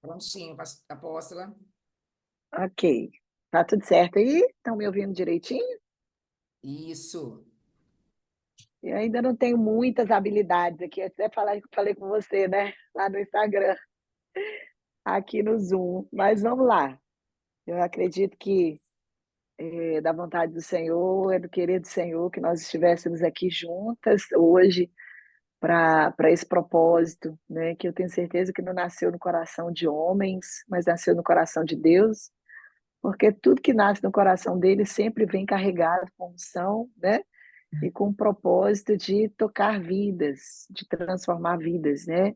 Prontinho, apóstola. Ok. Tá tudo certo aí? Estão me ouvindo direitinho? Isso. Eu ainda não tenho muitas habilidades aqui, até falei com você, né? Lá no Instagram, aqui no Zoom. Mas vamos lá. Eu acredito que é da vontade do Senhor, é do querer do Senhor que nós estivéssemos aqui juntas hoje para esse propósito, né? Que eu tenho certeza que não nasceu no coração de homens, mas nasceu no coração de Deus, porque tudo que nasce no coração dele sempre vem carregado com unção, né? E com o propósito de tocar vidas, de transformar vidas, né?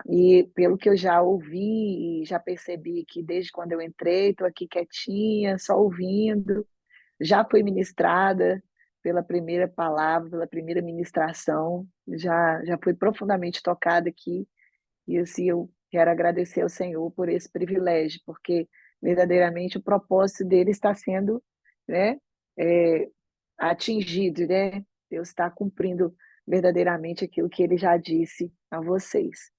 E pelo que eu já ouvi e já percebi que desde quando eu entrei, estou aqui quietinha, só ouvindo, já fui ministrada pela primeira palavra, pela primeira ministração, já fui profundamente tocada aqui, e assim eu quero agradecer ao Senhor por esse privilégio, porque verdadeiramente o propósito dele está sendo, né, é, atingido, né? Deus está cumprindo verdadeiramente aquilo que ele já disse a vocês.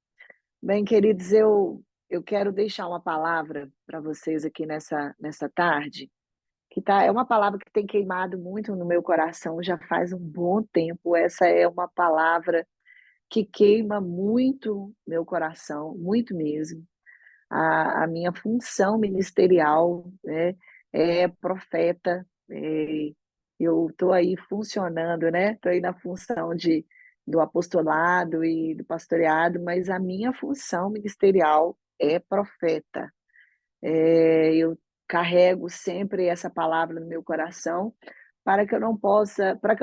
Bem, queridos, eu quero deixar uma palavra para vocês aqui nessa tarde, é uma palavra que tem queimado muito no meu coração já faz um bom tempo. Essa é uma palavra que queima muito meu coração, muito mesmo. A minha função ministerial, né, é profeta, eu estou aí funcionando, né? Estou aí na função do apostolado e do pastoreado, mas a minha função ministerial é profeta. Eu carrego sempre essa palavra no meu coração para que eu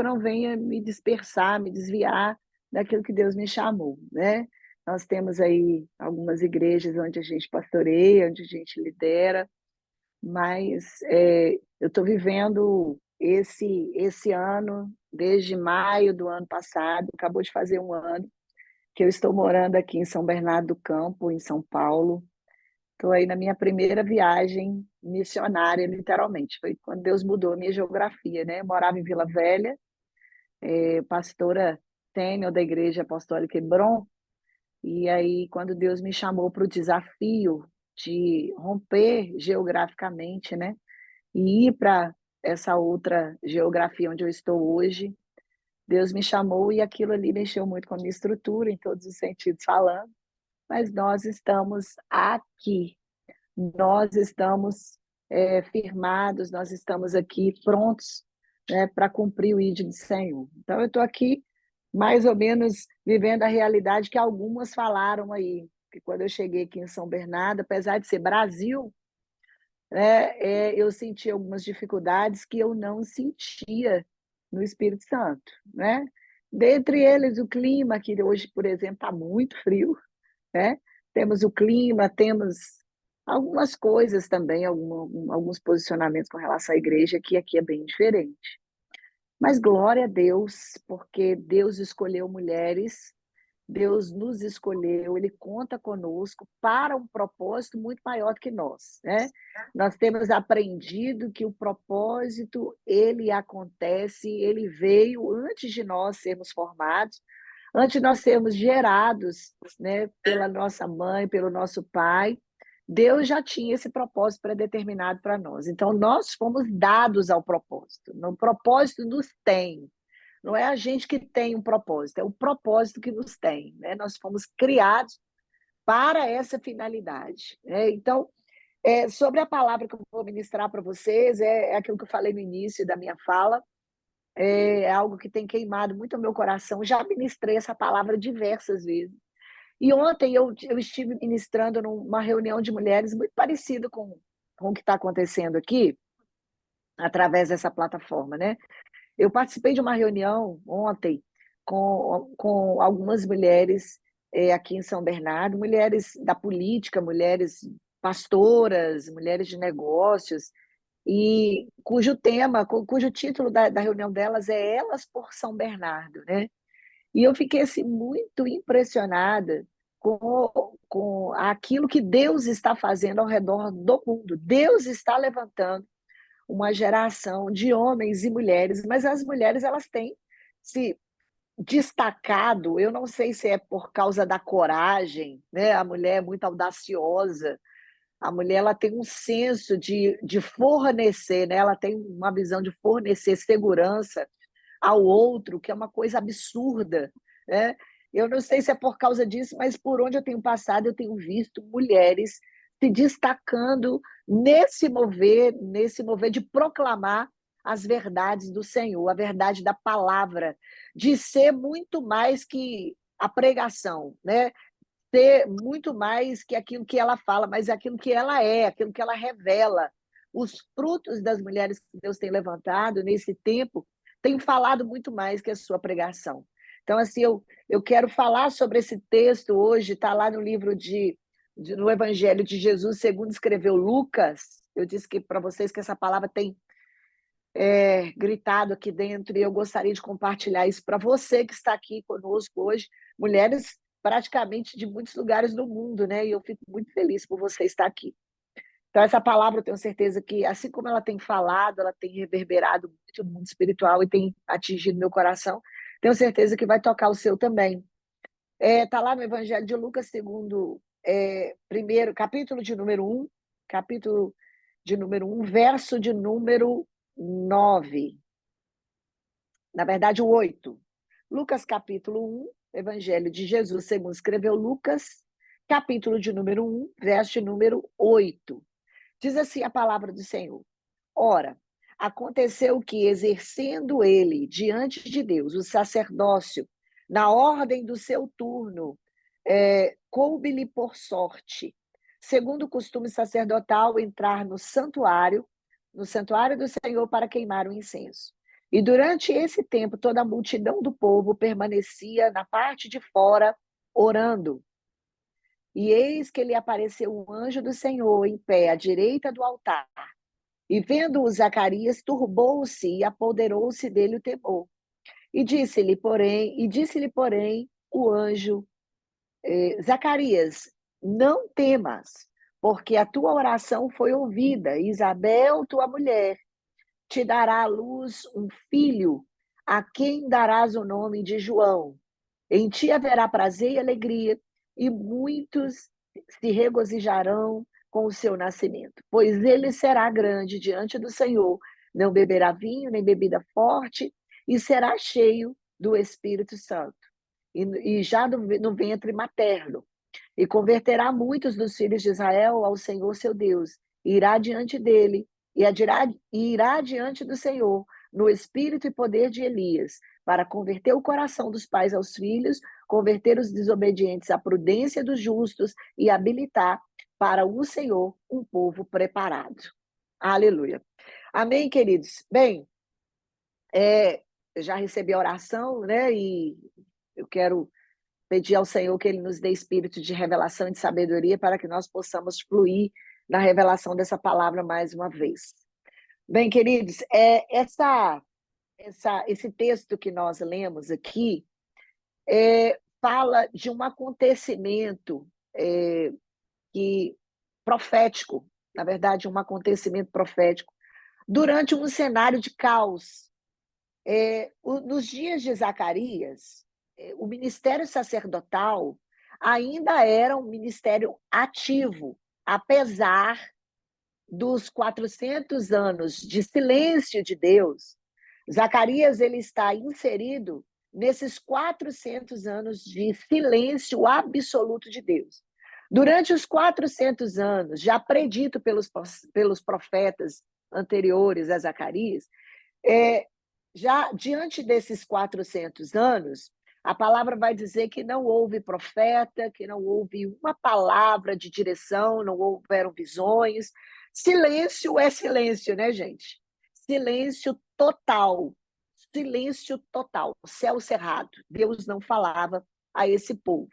não venha me dispersar, me desviar daquilo que Deus me chamou, né? Nós temos aí algumas igrejas onde a gente pastoreia, onde a gente lidera, mas eu estou vivendo esse ano, desde maio do ano passado, acabou de fazer um ano, que eu estou morando aqui em São Bernardo do Campo, em São Paulo. Estou aí na minha primeira viagem missionária, literalmente. Foi quando Deus mudou a minha geografia, né? Eu morava em Vila Velha, pastora sênior da Igreja Apostólica Hebron, e aí quando Deus me chamou para o desafio de romper geograficamente, né? E ir para essa outra geografia onde eu estou hoje, Deus me chamou e aquilo ali mexeu muito com a minha estrutura, em todos os sentidos falando, mas nós estamos aqui. Nós estamos firmados, nós estamos aqui prontos, né, para cumprir o ID do Senhor. Então, eu estou aqui mais ou menos vivendo a realidade que algumas falaram aí, que quando eu cheguei aqui em São Bernardo, apesar de ser Brasil, né, eu senti algumas dificuldades que eu não sentia no Espírito Santo, né? Dentre eles, o clima, que hoje, por exemplo, está muito frio, né? Temos o clima, temos algumas coisas também, alguns posicionamentos com relação à igreja, que aqui é bem diferente. Mas glória a Deus, porque Deus escolheu mulheres, Deus nos escolheu, Ele conta conosco para um propósito muito maior do que nós, né? Nós temos aprendido que o propósito, ele acontece, ele veio antes de nós sermos formados, antes de nós sermos gerados, né, pela nossa mãe, pelo nosso pai. Deus já tinha esse propósito predeterminado para nós. Então, nós fomos dados ao propósito. O propósito nos tem. Não é a gente que tem um propósito, é o propósito que nos tem, né? Nós fomos criados para essa finalidade, né? Então, sobre a palavra que eu vou ministrar para vocês, é aquilo que eu falei no início da minha fala, é algo que tem queimado muito o meu coração. Já ministrei essa palavra diversas vezes. E ontem eu estive ministrando numa reunião de mulheres muito parecido com o que está acontecendo aqui, através dessa plataforma, né? Eu participei de uma reunião ontem com algumas mulheres aqui em São Bernardo, mulheres da política, mulheres pastoras, mulheres de negócios, e cujo título da reunião delas é Elas por São Bernardo, né? E eu fiquei assim, muito impressionada com aquilo que Deus está fazendo ao redor do mundo. Deus está levantando uma geração de homens e mulheres, mas as mulheres elas têm se destacado, eu não sei se é por causa da coragem, né? A mulher é muito audaciosa, a mulher ela tem um senso de fornecer, né? Ela tem uma visão de fornecer segurança ao outro, que é uma coisa absurda, né? Eu não sei se é por causa disso, mas por onde eu tenho passado, eu tenho visto mulheres se destacando nesse mover de proclamar as verdades do Senhor, a verdade da palavra, de ser muito mais que a pregação, né? Ser muito mais que aquilo que ela fala, mas aquilo que ela é, aquilo que ela revela. Os frutos das mulheres que Deus tem levantado nesse tempo têm falado muito mais que a sua pregação. Então, assim, eu quero falar sobre esse texto hoje, está lá no livro no Evangelho de Jesus, segundo escreveu Lucas. Eu disse que para vocês que essa palavra tem gritado aqui dentro, e eu gostaria de compartilhar isso para você que está aqui conosco hoje, mulheres praticamente de muitos lugares do mundo, né? E eu fico muito feliz por você estar aqui. Então, essa palavra eu tenho certeza que, assim como ela tem falado, ela tem reverberado muito no mundo espiritual e tem atingido meu coração, tenho certeza que vai tocar o seu também. Está lá no Evangelho de Lucas, capítulo de número 1, verso de número 9. Na verdade, o 8. Lucas, capítulo 1, Evangelho de Jesus, segundo escreveu Lucas, capítulo de número 1, verso de número 8. Diz assim a palavra do Senhor: Ora, aconteceu que, exercendo ele diante de Deus o sacerdócio, na ordem do seu turno, coube-lhe por sorte, segundo o costume sacerdotal, entrar no santuário do Senhor para queimar o incenso. E durante esse tempo, toda a multidão do povo permanecia na parte de fora, orando. E eis que lhe apareceu um anjo do Senhor em pé à direita do altar. E vendo-o, Zacarias turbou-se e apoderou-se dele o temor. Disse-lhe, porém, o anjo: Zacarias, não temas, porque a tua oração foi ouvida. Isabel, tua mulher, te dará à luz um filho, a quem darás o nome de João. Em ti haverá prazer e alegria, e muitos se regozijarão com o seu nascimento, pois ele será grande diante do Senhor, não beberá vinho nem bebida forte, e será cheio do Espírito Santo, e já no ventre materno, e converterá muitos dos filhos de Israel ao Senhor seu Deus, e irá diante dele, e irá diante do Senhor, no espírito e poder de Elias, para converter o coração dos pais aos filhos, converter os desobedientes à prudência dos justos e habilitar para o Senhor um povo preparado. Aleluia. Amém, queridos? Bem, eu já recebi a oração, né? E eu quero pedir ao Senhor que Ele nos dê espírito de revelação e de sabedoria para que nós possamos fluir na revelação dessa palavra mais uma vez. Bem, queridos, esse texto que nós lemos aqui fala de um acontecimento profético, na verdade, um acontecimento profético, durante um cenário de caos. Nos dias de Zacarias, o ministério sacerdotal ainda era um ministério ativo, apesar dos 400 anos de silêncio de Deus. Zacarias ele está inserido nesses 400 anos de silêncio absoluto de Deus. Durante os 400 anos, já predito pelos profetas anteriores a Zacarias, já diante desses 400 anos, a palavra vai dizer que não houve profeta, que não houve uma palavra de direção, não houveram visões. Silêncio é silêncio, né, gente? Silêncio total. Silêncio total. Céu cerrado. Deus não falava a esse povo.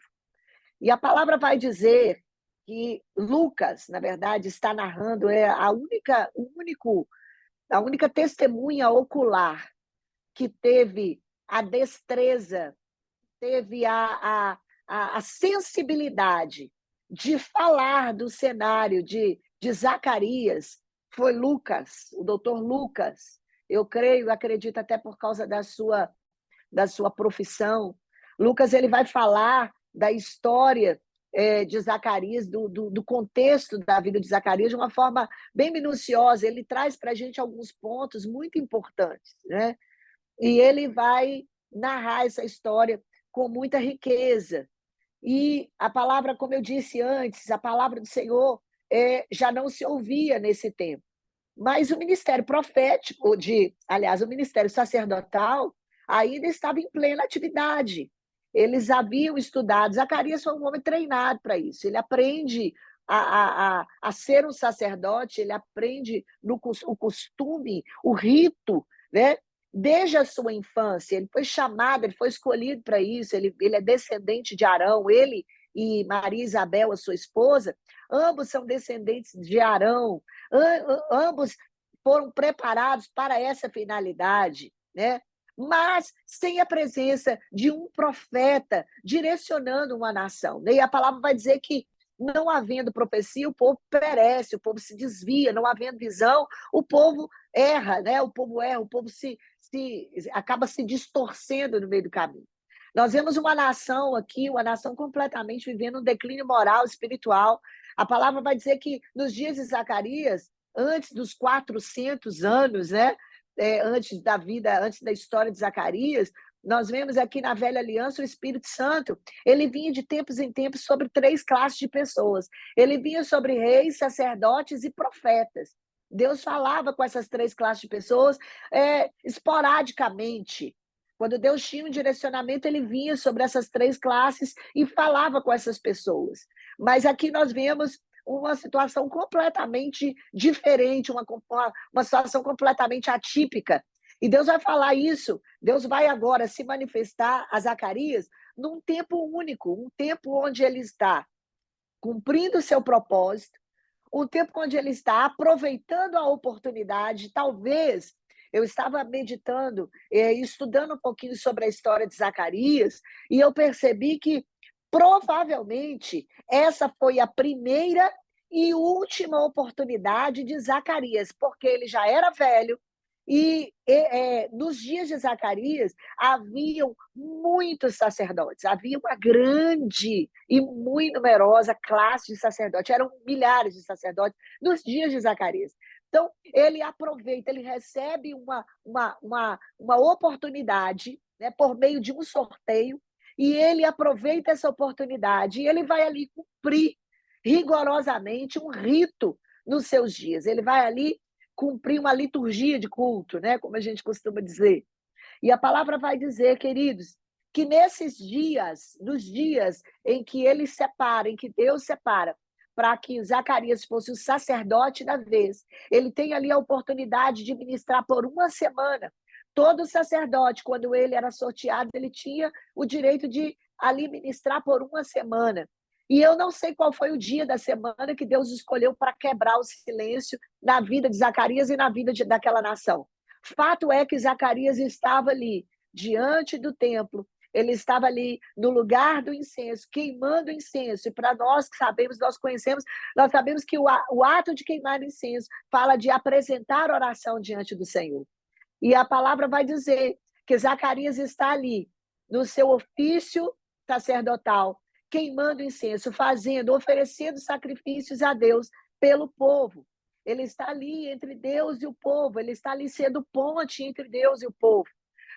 E a palavra vai dizer que Lucas, na verdade, está narrando a única testemunha ocular que teve a destreza, teve a sensibilidade de falar do cenário de Zacarias, foi Lucas, o doutor Lucas. Eu creio, acredito até por causa da sua profissão. Lucas ele vai falar da história de Zacarias, do contexto da vida de Zacarias, de uma forma bem minuciosa. Ele traz para a gente alguns pontos muito importantes, né? E ele vai narrar essa história com muita riqueza. E a palavra, como eu disse antes, a palavra do Senhor já não se ouvia nesse tempo. Mas o ministério profético, aliás, o ministério sacerdotal, ainda estava em plena atividade. Eles haviam estudado. Zacarias foi um homem treinado para isso. Ele aprende a ser um sacerdote, ele aprende o costume, o rito, né? Desde a sua infância. Ele foi chamado, ele foi escolhido para isso. Ele é descendente de Arão, ele e Maria Isabel, a sua esposa, ambos são descendentes de Arão, ambos foram preparados para essa finalidade, né? Mas sem a presença de um profeta direcionando uma nação. E a palavra vai dizer que, não havendo profecia, o povo perece, o povo se desvia, não havendo visão, o povo erra, né? O povo erra, o povo acaba se distorcendo no meio do caminho. Nós vemos uma nação aqui, uma nação completamente vivendo um declínio moral, espiritual. A palavra vai dizer que nos dias de Zacarias, antes dos 400 anos, né? Antes da história de Zacarias, nós vemos aqui na Velha Aliança o Espírito Santo, ele vinha de tempos em tempos sobre 3 classes de pessoas. Ele vinha sobre reis, sacerdotes e profetas. Deus falava com essas 3 classes de pessoas esporadicamente. Quando Deus tinha um direcionamento, ele vinha sobre essas 3 classes e falava com essas pessoas. Mas aqui nós vemos uma situação completamente diferente, uma situação completamente atípica. E Deus vai falar isso, Deus vai agora se manifestar a Zacarias num tempo único, um tempo onde ele está cumprindo o seu propósito, um tempo onde ele está aproveitando a oportunidade. Talvez eu estava meditando, estudando um pouquinho sobre a história de Zacarias, e eu percebi que provavelmente essa foi a primeira e última oportunidade de Zacarias, porque ele já era velho, e nos dias de Zacarias haviam muitos sacerdotes, havia uma grande e muito numerosa classe de sacerdotes, eram milhares de sacerdotes nos dias de Zacarias. Então, ele aproveita, ele recebe uma oportunidade, né, por meio de um sorteio, e ele aproveita essa oportunidade e ele vai ali cumprir rigorosamente um rito nos seus dias. Ele vai ali cumprir uma liturgia de culto, né, como a gente costuma dizer. E a palavra vai dizer, queridos, que nesses dias, nos dias em que ele separa, em que Deus separa, para que Zacarias fosse o sacerdote da vez, ele tem ali a oportunidade de ministrar por uma semana. Todo sacerdote, quando ele era sorteado, ele tinha o direito de ali ministrar por uma semana. E eu não sei qual foi o dia da semana que Deus escolheu para quebrar o silêncio na vida de Zacarias e na vida daquela nação. Fato é que Zacarias estava ali, diante do templo, ele estava ali no lugar do incenso, queimando incenso. E para nós que sabemos, nós conhecemos, nós sabemos que o ato de queimar incenso fala de apresentar oração diante do Senhor. E a palavra vai dizer que Zacarias está ali, no seu ofício sacerdotal, queimando incenso, oferecendo sacrifícios a Deus pelo povo. Ele está ali entre Deus e o povo, ele está ali sendo ponte entre Deus e o povo.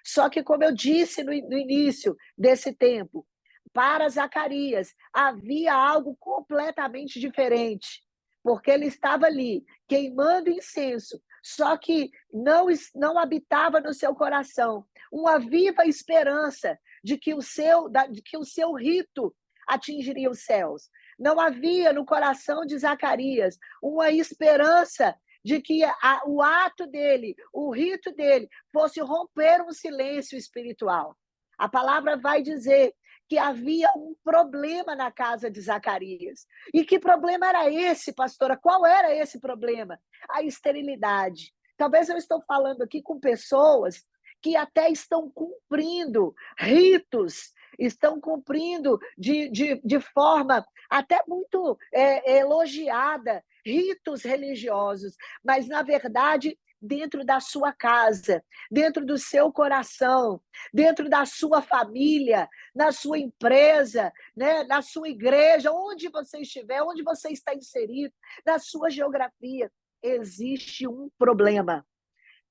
Só que, como eu disse no início desse tempo, para Zacarias havia algo completamente diferente, porque ele estava ali queimando incenso, só que não habitava no seu coração uma viva esperança de que o seu rito atingiria os céus. Não havia no coração de Zacarias uma esperança de que o ato dele, o rito dele, fosse romper um silêncio espiritual. A palavra vai dizer que havia um problema na casa de Zacarias. E que problema era esse, pastora? Qual era esse problema? A esterilidade. Talvez eu estou falando aqui com pessoas que até estão cumprindo ritos, estão cumprindo de forma até muito elogiada ritos religiosos, mas, na verdade, dentro da sua casa, dentro do seu coração, dentro da sua família, na sua empresa, né, na sua igreja, onde você estiver, onde você está inserido, na sua geografia, existe um problema.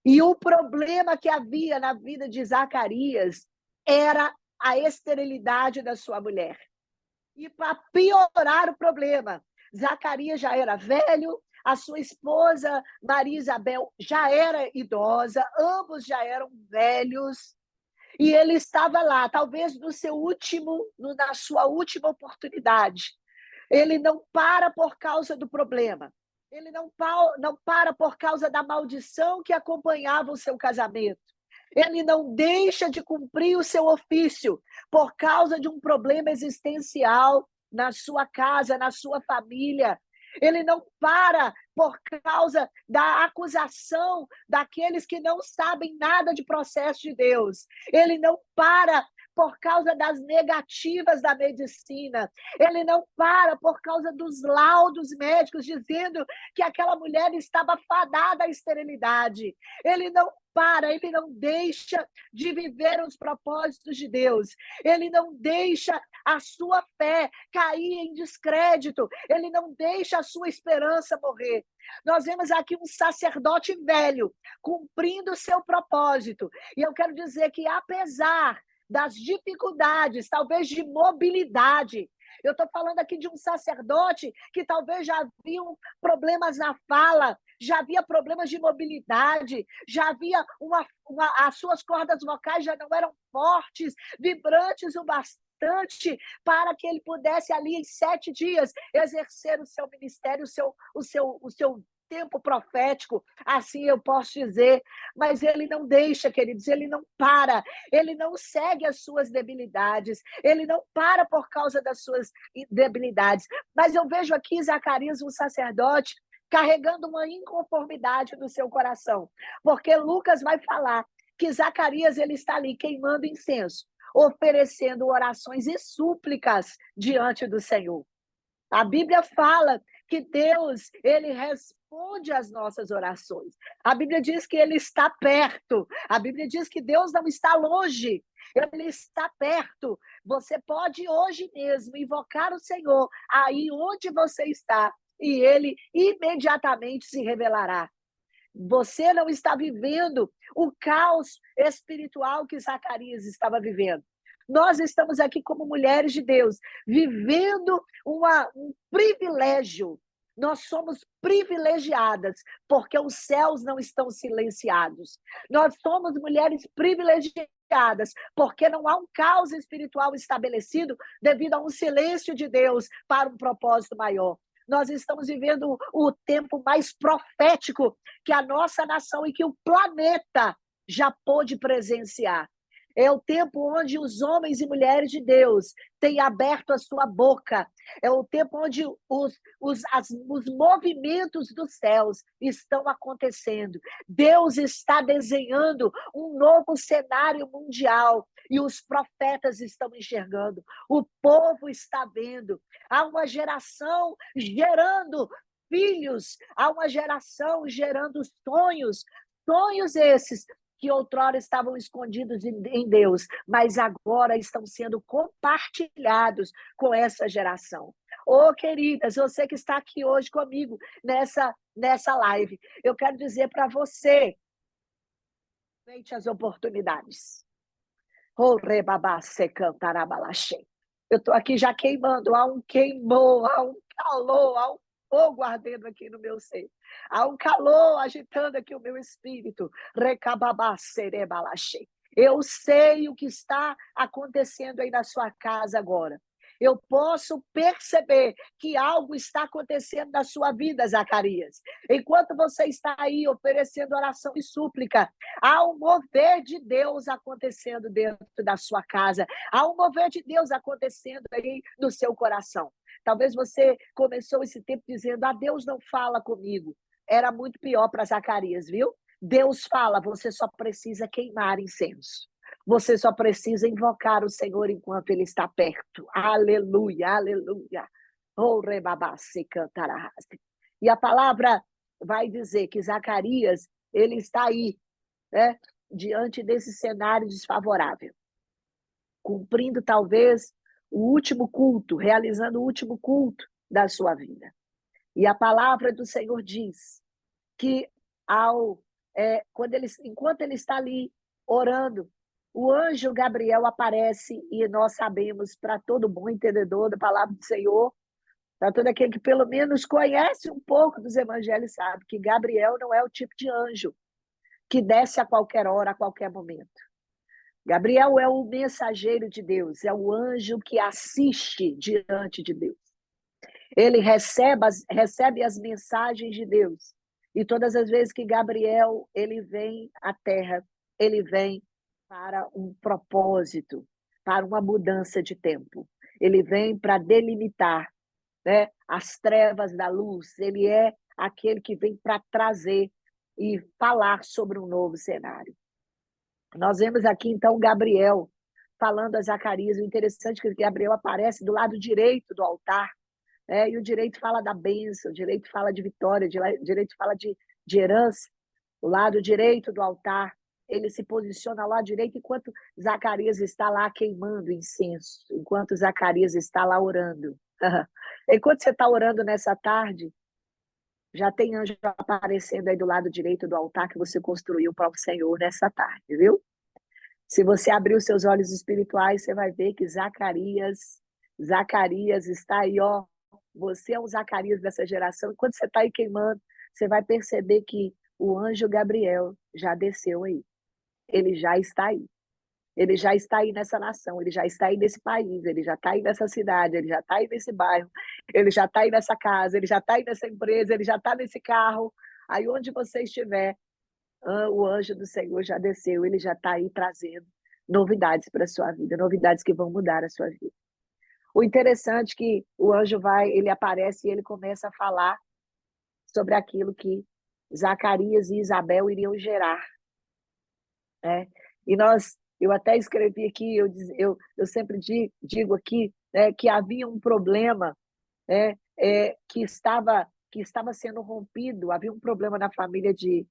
E o problema que havia na vida de Zacarias era a esterilidade da sua mulher. E para piorar o problema, Zacarias já era velho, a sua esposa Maria Isabel já era idosa, ambos já eram velhos, e ele estava lá, talvez na sua última oportunidade. Ele não para por causa do problema. Ele não para por causa da maldição que acompanhava o seu casamento. Ele não deixa de cumprir o seu ofício por causa de um problema existencial na sua casa, na sua família. Ele não para por causa da acusação daqueles que não sabem nada de processo de Deus. Ele não para por causa das negativas da medicina. Ele não para por causa dos laudos médicos dizendo que aquela mulher estava fadada à esterilidade. Ele não para, ele não deixa de viver os propósitos de Deus. Ele não deixa a sua fé cair em descrédito. Ele não deixa a sua esperança morrer. Nós vemos aqui um sacerdote velho cumprindo o seu propósito. E eu quero dizer que, apesar das dificuldades, talvez de mobilidade. Eu estou falando aqui de um sacerdote que talvez já havia problemas na fala, já havia problemas de mobilidade, já havia as suas cordas vocais já não eram fortes, vibrantes o bastante para que ele pudesse ali em 7 dias exercer o seu ministério, o seu tempo profético, assim eu posso dizer, mas ele não deixa, queridos, ele não para, ele não segue as suas debilidades, ele não para por causa das suas debilidades, mas eu vejo aqui Zacarias, um sacerdote, carregando uma inconformidade no seu coração, porque Lucas vai falar que Zacarias ele está ali queimando incenso, oferecendo orações e súplicas diante do Senhor. A Bíblia fala que Deus, ele responde às nossas orações. A Bíblia diz que ele está perto. A Bíblia diz que Deus não está longe. Ele está perto. Você pode hoje mesmo invocar o Senhor aí onde você está e ele imediatamente se revelará. Você não está vivendo o caos espiritual que Zacarias estava vivendo. Nós estamos aqui como mulheres de Deus, vivendo um privilégio. Nós somos privilegiadas, porque os céus não estão silenciados. Nós somos mulheres privilegiadas, porque não há um caos espiritual estabelecido devido a um silêncio de Deus para um propósito maior. Nós estamos vivendo o tempo mais profético que a nossa nação e que o planeta já pôde presenciar. É o tempo onde os homens e mulheres de Deus têm aberto a sua boca. É o tempo onde os movimentos dos céus estão acontecendo. Deus está desenhando um novo cenário mundial e os profetas estão enxergando. O povo está vendo. Há uma geração gerando filhos, há uma geração gerando sonhos. Sonhos esses que outrora estavam escondidos em Deus, mas agora estão sendo compartilhados com essa geração. Ô, queridas, você que está aqui hoje comigo nessa live, eu quero dizer para você, aproveite as oportunidades. Ô, rebabá, se cantarabalaxê. Eu estou aqui já queimando, há um queimou, há um calor, há um fogo ardendo aqui no meu ser. Há um calor agitando aqui o meu espírito. Recababá, serebalaxê. Eu sei o que está acontecendo aí na sua casa agora. Eu posso perceber que algo está acontecendo na sua vida, Zacarias. Enquanto você está aí oferecendo oração e súplica, há um mover de Deus acontecendo dentro da sua casa. Há um mover de Deus acontecendo aí no seu coração. Talvez você começou esse tempo dizendo, Deus não fala comigo. Era muito pior para Zacarias, viu? Deus fala, você só precisa queimar incenso. Você só precisa invocar o Senhor enquanto Ele está perto. Aleluia, aleluia. Oh, rebabá, se cantarás. E a palavra vai dizer que Zacarias, ele está aí, né, diante desse cenário desfavorável, cumprindo talvez o último culto, realizando o último culto da sua vida. E a palavra do Senhor diz que enquanto ele está ali orando, o anjo Gabriel aparece e nós sabemos, para todo bom entendedor da palavra do Senhor, para todo aquele que pelo menos conhece um pouco dos evangelhos, sabe que Gabriel não é o tipo de anjo que desce a qualquer hora, a qualquer momento. Gabriel é o mensageiro de Deus, é o anjo que assiste diante de Deus. Ele recebe as mensagens de Deus. E todas as vezes que Gabriel ele vem à terra, ele vem para um propósito, para uma mudança de tempo. Ele vem para delimitar, né, as trevas da luz. Ele é aquele que vem para trazer e falar sobre um novo cenário. Nós vemos aqui, então, Gabriel falando a Zacarias. O interessante é que Gabriel aparece do lado direito do altar, né? E o direito fala da bênção, o direito fala de vitória, o direito fala de herança. O lado direito do altar, ele se posiciona lá direito enquanto Zacarias está lá queimando incenso, enquanto Zacarias está lá orando. Enquanto você está orando nessa tarde, já tem anjo aparecendo aí do lado direito do altar que você construiu para o Senhor nessa tarde, viu? Se você abrir os seus olhos espirituais, você vai ver que Zacarias está aí, ó. Você é um Zacarias dessa geração. E quando você está aí queimando, você vai perceber que o anjo Gabriel já desceu aí. Ele já está aí. Ele já está aí nessa nação, ele já está aí nesse país, ele já está aí nessa cidade, ele já está aí nesse bairro, ele já está aí nessa casa, ele já está aí nessa empresa, ele já está nesse carro. Aí onde você estiver, o anjo do Senhor já desceu, ele já está aí trazendo novidades para a sua vida, novidades que vão mudar a sua vida. O interessante é que o anjo ele aparece e ele começa a falar sobre aquilo que Zacarias e Isabel iriam gerar, né? E eu até escrevi aqui, eu sempre digo aqui, né, que havia um problema, né, que estava sendo rompido, havia um problema na família de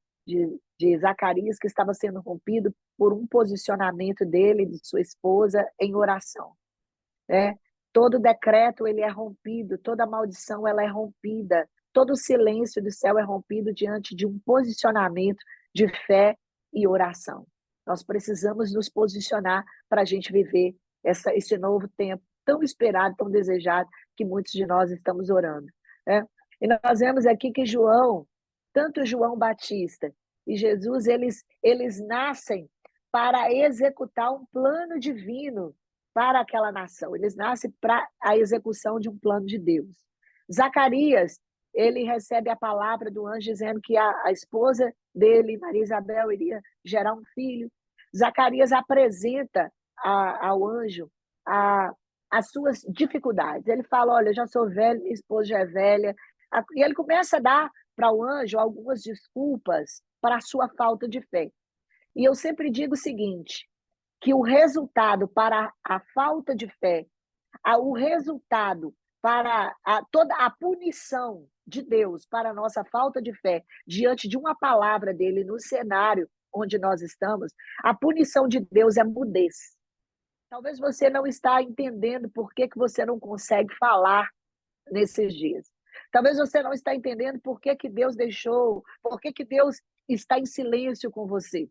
Zacarias que estava sendo rompido por um posicionamento dele, de sua esposa, em oração, né? Todo decreto ele é rompido, toda maldição ela é rompida, todo o silêncio do céu é rompido diante de um posicionamento de fé e oração. Nós precisamos nos posicionar para a gente viver esse novo tempo tão esperado, tão desejado, que muitos de nós estamos orando, né? E nós vemos aqui que tanto João Batista e Jesus, eles nascem para executar um plano divino para aquela nação. Eles nascem para a execução de um plano de Deus. Zacarias, ele recebe a palavra do anjo dizendo que a esposa dele, Maria Isabel, iria gerar um filho. Zacarias apresenta ao anjo as suas dificuldades. Ele fala, olha, eu já sou velho, minha esposa já é velha. E ele começa a dar para o anjo algumas desculpas para a sua falta de fé. E eu sempre digo o seguinte, que o resultado para a falta de fé, o resultado para toda a punição de Deus para a nossa falta de fé diante de uma palavra dele no cenário onde nós estamos, a punição de Deus é mudez. Talvez você não está entendendo por que você não consegue falar nesses dias. Talvez você não está entendendo por que Deus deixou, por que Deus está em silêncio com você.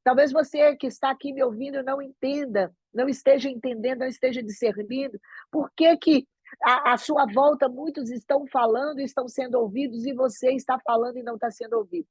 Talvez você que está aqui me ouvindo não entenda, não esteja entendendo, não esteja discernindo por que a sua volta muitos estão falando e estão sendo ouvidos e você está falando e não está sendo ouvido.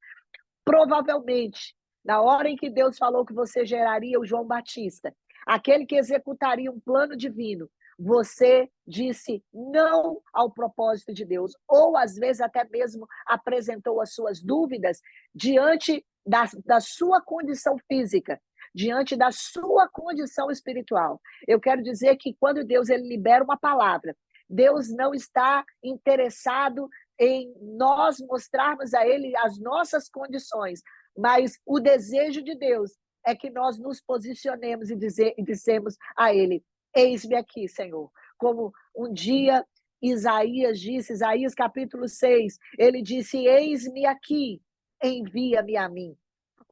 Provavelmente, na hora em que Deus falou que você geraria o João Batista, aquele que executaria um plano divino, você disse não ao propósito de Deus, ou às vezes até mesmo apresentou as suas dúvidas diante da sua condição física, diante da sua condição espiritual. Eu quero dizer que quando Deus ele libera uma palavra, Deus não está interessado em nós mostrarmos a Ele as nossas condições, mas o desejo de Deus é que nós nos posicionemos e dissemos a Ele, eis-me aqui, Senhor. Como um dia Isaías disse, Isaías capítulo 6, ele disse, eis-me aqui, envia-me a mim.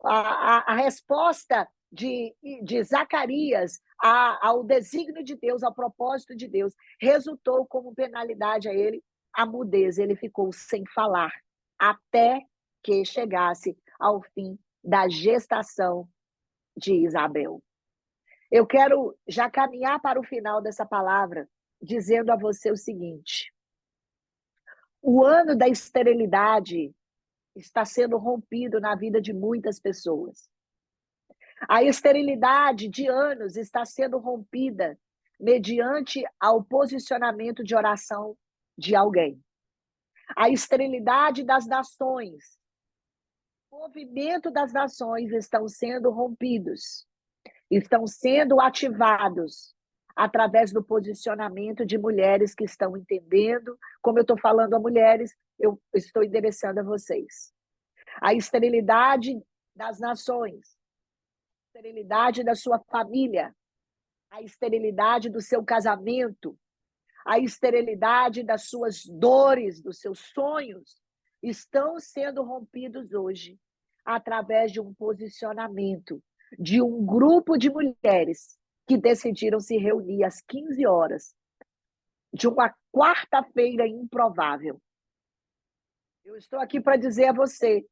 a resposta de Zacarias ao desígnio de Deus, ao propósito de Deus, resultou como penalidade a ele a mudez. Ele ficou sem falar até que chegasse ao fim da gestação de Isabel. Eu quero já caminhar para o final dessa palavra, dizendo a você o seguinte: o ano da esterilidade está sendo rompido na vida de muitas pessoas. A esterilidade de anos está sendo rompida mediante ao posicionamento de oração de alguém. A esterilidade das nações, o movimento das nações estão sendo rompidos, estão sendo ativados através do posicionamento de mulheres que estão entendendo. Como eu estou falando a mulheres, eu estou endereçando a vocês. A esterilidade das nações, a esterilidade da sua família, a esterilidade do seu casamento, a esterilidade das suas dores, dos seus sonhos, estão sendo rompidos hoje através de um posicionamento de um grupo de mulheres que decidiram se reunir às 15 horas de uma quarta-feira improvável. Eu estou aqui para dizer a você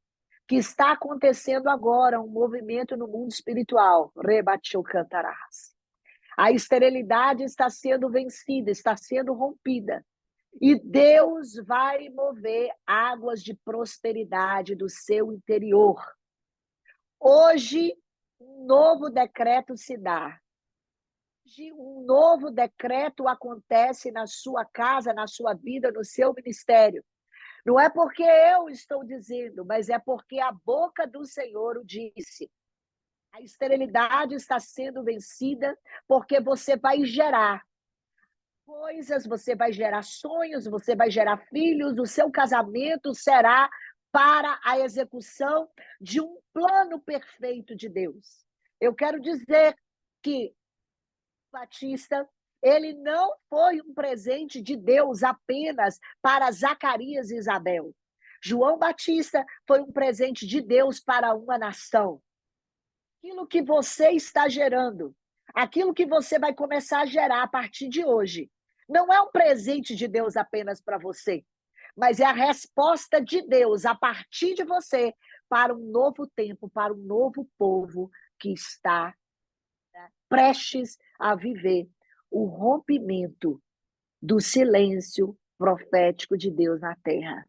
que está acontecendo agora um movimento no mundo espiritual. Rebatiu cantarás. A esterilidade está sendo vencida, está sendo rompida. E Deus vai mover águas de prosperidade do seu interior. Hoje, um novo decreto se dá. Hoje, um novo decreto acontece na sua casa, na sua vida, no seu ministério. Não é porque eu estou dizendo, mas é porque a boca do Senhor o disse. A esterilidade está sendo vencida porque você vai gerar coisas, você vai gerar sonhos, você vai gerar filhos, o seu casamento será para a execução de um plano perfeito de Deus. Eu quero dizer que Batista, ele não foi um presente de Deus apenas para Zacarias e Isabel. João Batista foi um presente de Deus para uma nação. Aquilo que você está gerando, aquilo que você vai começar a gerar a partir de hoje, não é um presente de Deus apenas para você, mas é a resposta de Deus a partir de você para um novo tempo, para um novo povo que está prestes a viver o rompimento do silêncio profético de Deus na terra.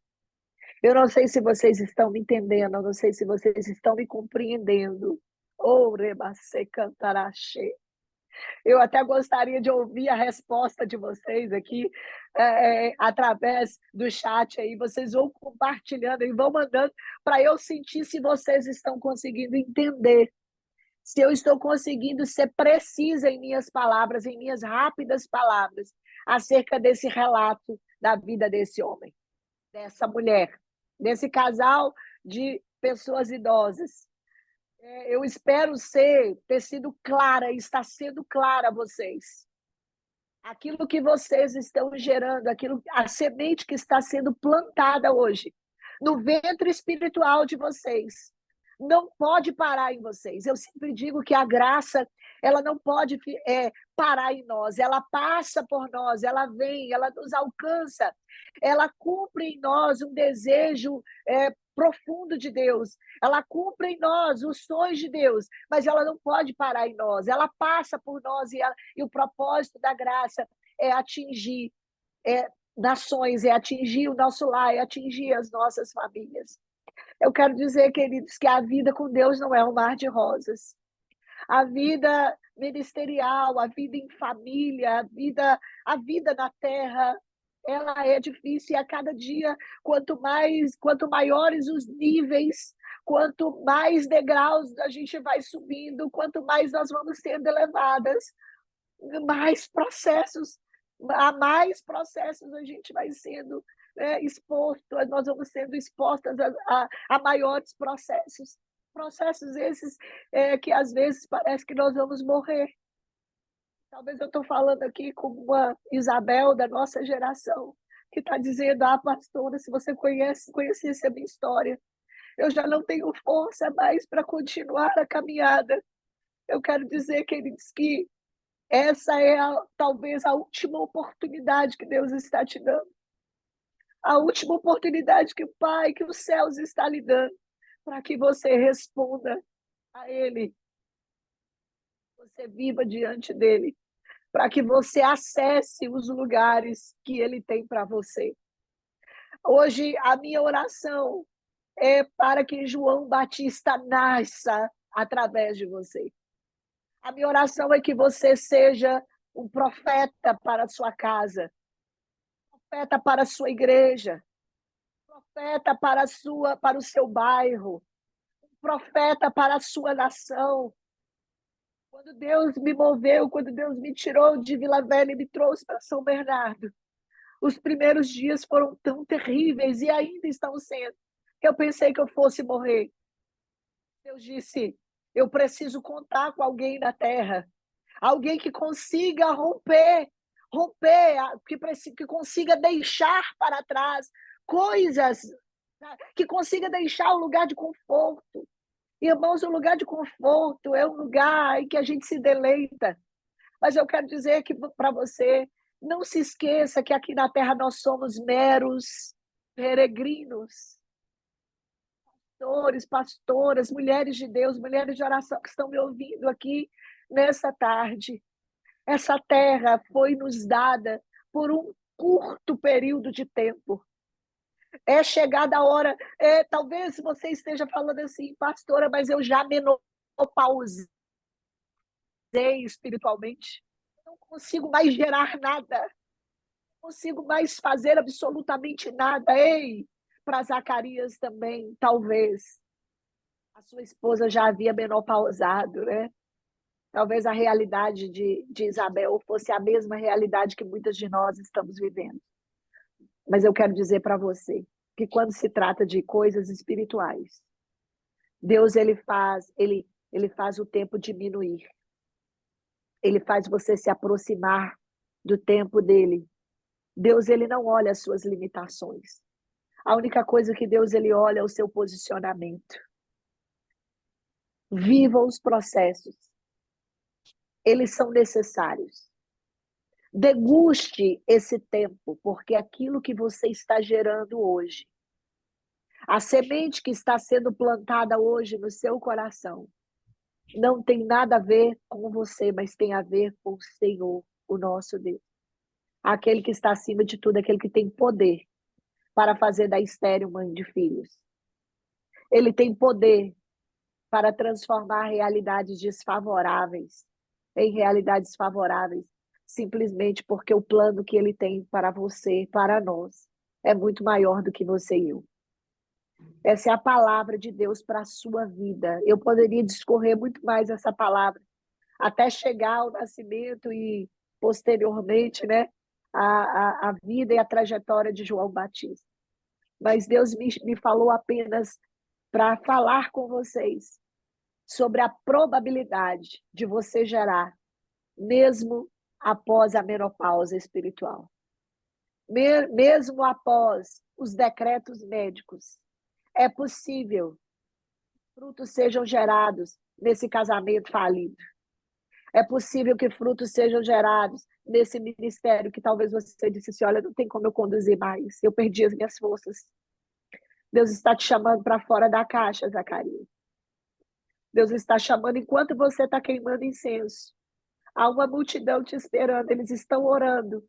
Eu não sei se vocês estão me entendendo, eu não sei se vocês estão me compreendendo. Oh, rebase cantarache. Eu até gostaria de ouvir a resposta de vocês aqui, através do chat aí. Vocês vão compartilhando e vão mandando para eu sentir se vocês estão conseguindo entender. Se eu estou conseguindo ser precisa em minhas palavras, em minhas rápidas palavras, acerca desse relato da vida desse homem, dessa mulher, desse casal de pessoas idosas. Eu espero ter sido clara, estar sendo clara a vocês. Aquilo que vocês estão gerando, a semente que está sendo plantada hoje, no ventre espiritual de vocês, não pode parar em vocês. Eu sempre digo que a graça, ela não pode parar em nós, ela passa por nós, ela vem, ela nos alcança, ela cumpre em nós um desejo profundo de Deus, ela cumpre em nós os sonhos de Deus, mas ela não pode parar em nós, ela passa por nós e o propósito da graça é atingir nações, é atingir o nosso lar, é atingir as nossas famílias. Eu quero dizer, queridos, que a vida com Deus não é um mar de rosas. A vida ministerial, a vida em família, a vida na terra, ela é difícil e a cada dia, quanto maiores os níveis, quanto mais degraus a gente vai subindo, quanto mais nós vamos sendo elevadas, a mais processos a gente vai sendo exposto, nós vamos sendo expostas a maiores processos. Processos esses que às vezes parece que nós vamos morrer. Talvez eu estou falando aqui com uma Isabel da nossa geração, que está dizendo, pastora, se você conhecesse a minha história, eu já não tenho força mais para continuar a caminhada. Eu quero dizer, queridos, que essa é talvez a última oportunidade que Deus está te dando. A última oportunidade que o Pai, que os céus está lhe dando, para que você responda a Ele, você viva diante dEle, para que você acesse os lugares que Ele tem para você. Hoje, a minha oração é para que João Batista nasça através de você. A minha oração é que você seja um profeta para a sua casa, profeta para a sua igreja, profeta para o seu bairro, profeta para a sua nação. Quando Deus me moveu, quando Deus me tirou de Vila Velha e me trouxe para São Bernardo, os primeiros dias foram tão terríveis e ainda estão sendo. Eu pensei que eu fosse morrer. Deus disse: eu preciso contar com alguém na terra, alguém que consiga romper, que consiga deixar para trás coisas, que consiga deixar o lugar de conforto. Irmãos, o lugar de conforto é um lugar em que a gente se deleita. Mas eu quero dizer que para você, não se esqueça que aqui na terra nós somos meros peregrinos. Pastores, pastoras, mulheres de Deus, mulheres de oração que estão me ouvindo aqui nessa tarde. Essa terra foi nos dada por um curto período de tempo. É chegada a hora, talvez você esteja falando assim, pastora, mas eu já menopausei espiritualmente. Não consigo mais gerar nada. Não consigo mais fazer absolutamente nada. Ei, para Zacarias também, talvez. A sua esposa já havia menopausado, né? Talvez a realidade de Isabel fosse a mesma realidade que muitas de nós estamos vivendo. Mas eu quero dizer para você que quando se trata de coisas espirituais, Deus ele faz o tempo diminuir. Ele faz você se aproximar do tempo dele. Deus ele não olha as suas limitações. A única coisa que Deus ele olha é o seu posicionamento. Viva os processos. Eles são necessários. Deguste esse tempo, porque aquilo que você está gerando hoje, a semente que está sendo plantada hoje no seu coração, não tem nada a ver com você, mas tem a ver com o Senhor, o nosso Deus. Aquele que está acima de tudo, aquele que tem poder para fazer da estéril mãe de filhos. Ele tem poder para transformar realidades desfavoráveis em realidades favoráveis, simplesmente porque o plano que ele tem para você, para nós, é muito maior do que você e eu. Essa é a palavra de Deus para a sua vida. Eu poderia discorrer muito mais essa palavra, até chegar ao nascimento e, posteriormente, né, a vida e a trajetória de João Batista. Mas Deus me falou apenas para falar com vocês sobre a probabilidade de você gerar, mesmo após a menopausa espiritual. Mesmo após os decretos médicos, é possível que frutos sejam gerados nesse casamento falido. É possível que frutos sejam gerados nesse ministério que talvez você disse assim, olha, não tem como eu conduzir mais, eu perdi as minhas forças. Deus está te chamando para fora da caixa, Zacarias. Deus está chamando enquanto você está queimando incenso. Há uma multidão te esperando, eles estão orando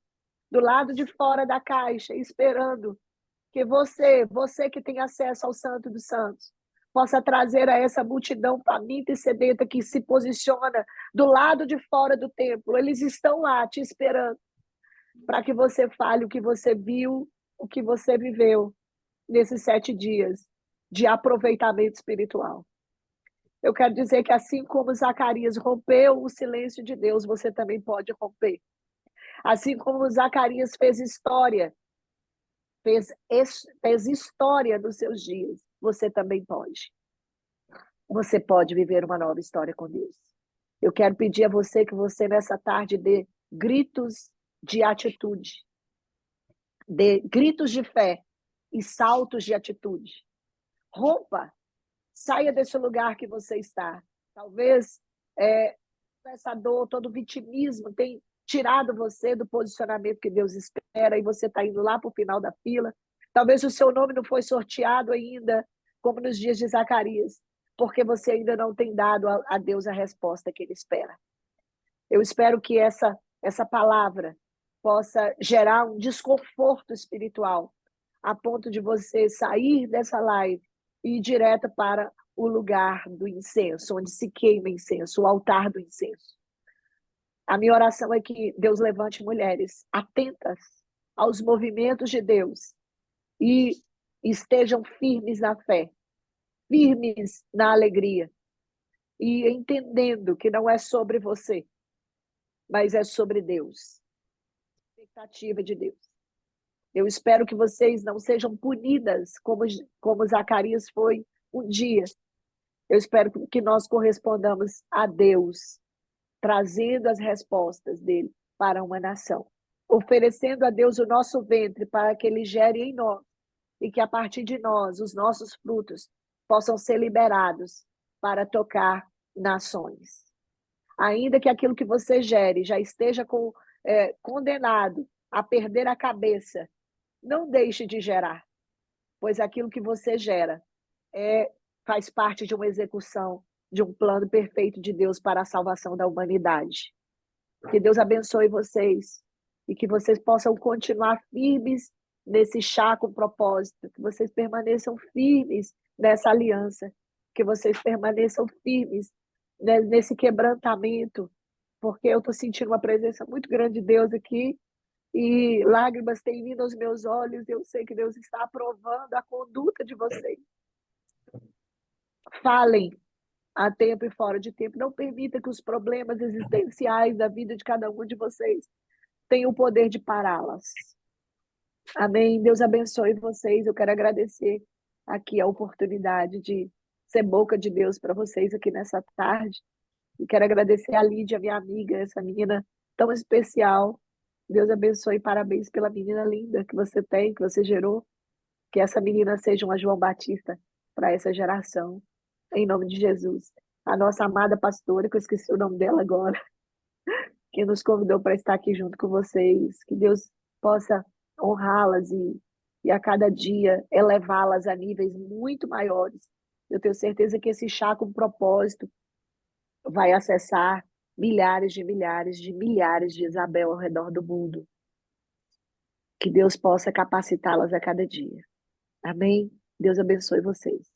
do lado de fora da caixa, esperando que você que tem acesso ao Santo dos Santos, possa trazer a essa multidão faminta e sedenta que se posiciona do lado de fora do templo. Eles estão lá te esperando para que você fale o que você viu, o que você viveu nesses 7 dias de aproveitamento espiritual. Eu quero dizer que assim como Zacarias rompeu o silêncio de Deus, você também pode romper. Assim como Zacarias fez história, fez história nos seus dias, você também pode. Você pode viver uma nova história com Deus. Eu quero pedir a você que você nessa tarde dê gritos de atitude, dê gritos de fé e saltos de atitude. Rompa, saia desse lugar que você está. Talvez essa dor, todo o vitimismo tem tirado você do posicionamento que Deus espera e você está indo lá para o final da fila. Talvez o seu nome não foi sorteado ainda, como nos dias de Zacarias, porque você ainda não tem dado a Deus a resposta que ele espera. Eu espero que essa palavra possa gerar um desconforto espiritual, a ponto de você sair dessa live e ir direto para o lugar do incenso, onde se queima incenso, o altar do incenso. A minha oração é que Deus levante mulheres atentas aos movimentos de Deus e estejam firmes na fé, firmes na alegria e entendendo que não é sobre você, mas é sobre Deus. Expectativa de Deus. Eu espero que vocês não sejam punidas como Zacarias foi um dia. Eu espero que nós correspondamos a Deus, trazendo as respostas dele para uma nação, oferecendo a Deus o nosso ventre para que ele gere em nós e que a partir de nós os nossos frutos possam ser liberados para tocar nações. Ainda que aquilo que você gere já esteja condenado a perder a cabeça, não deixe de gerar, pois aquilo que você gera faz parte de uma execução de um plano perfeito de Deus para a salvação da humanidade. Que Deus abençoe vocês e que vocês possam continuar firmes nesse chá com propósito, que vocês permaneçam firmes nessa aliança, que vocês permaneçam firmes nesse quebrantamento, porque eu estou sentindo uma presença muito grande de Deus aqui e lágrimas têm vindo aos meus olhos. Eu sei que Deus está aprovando a conduta de vocês. Falem a tempo e fora de tempo. Não permita que os problemas existenciais da vida de cada um de vocês tenham o poder de pará-las. Amém. Deus abençoe vocês. Eu quero agradecer aqui a oportunidade de ser boca de Deus para vocês aqui nessa tarde. E quero agradecer a Lídia, minha amiga, essa menina tão especial. Deus abençoe e parabéns pela menina linda que você tem, que você gerou. Que essa menina seja uma João Batista para essa geração. Em nome de Jesus. A nossa amada pastora, que eu esqueci o nome dela agora, que nos convidou para estar aqui junto com vocês. Que Deus possa honrá-las e a cada dia elevá-las a níveis muito maiores. Eu tenho certeza que esse chá com propósito vai acessar milhares de milhares de milhares de Isabel ao redor do mundo. Que Deus possa capacitá-las a cada dia. Amém? Deus abençoe vocês.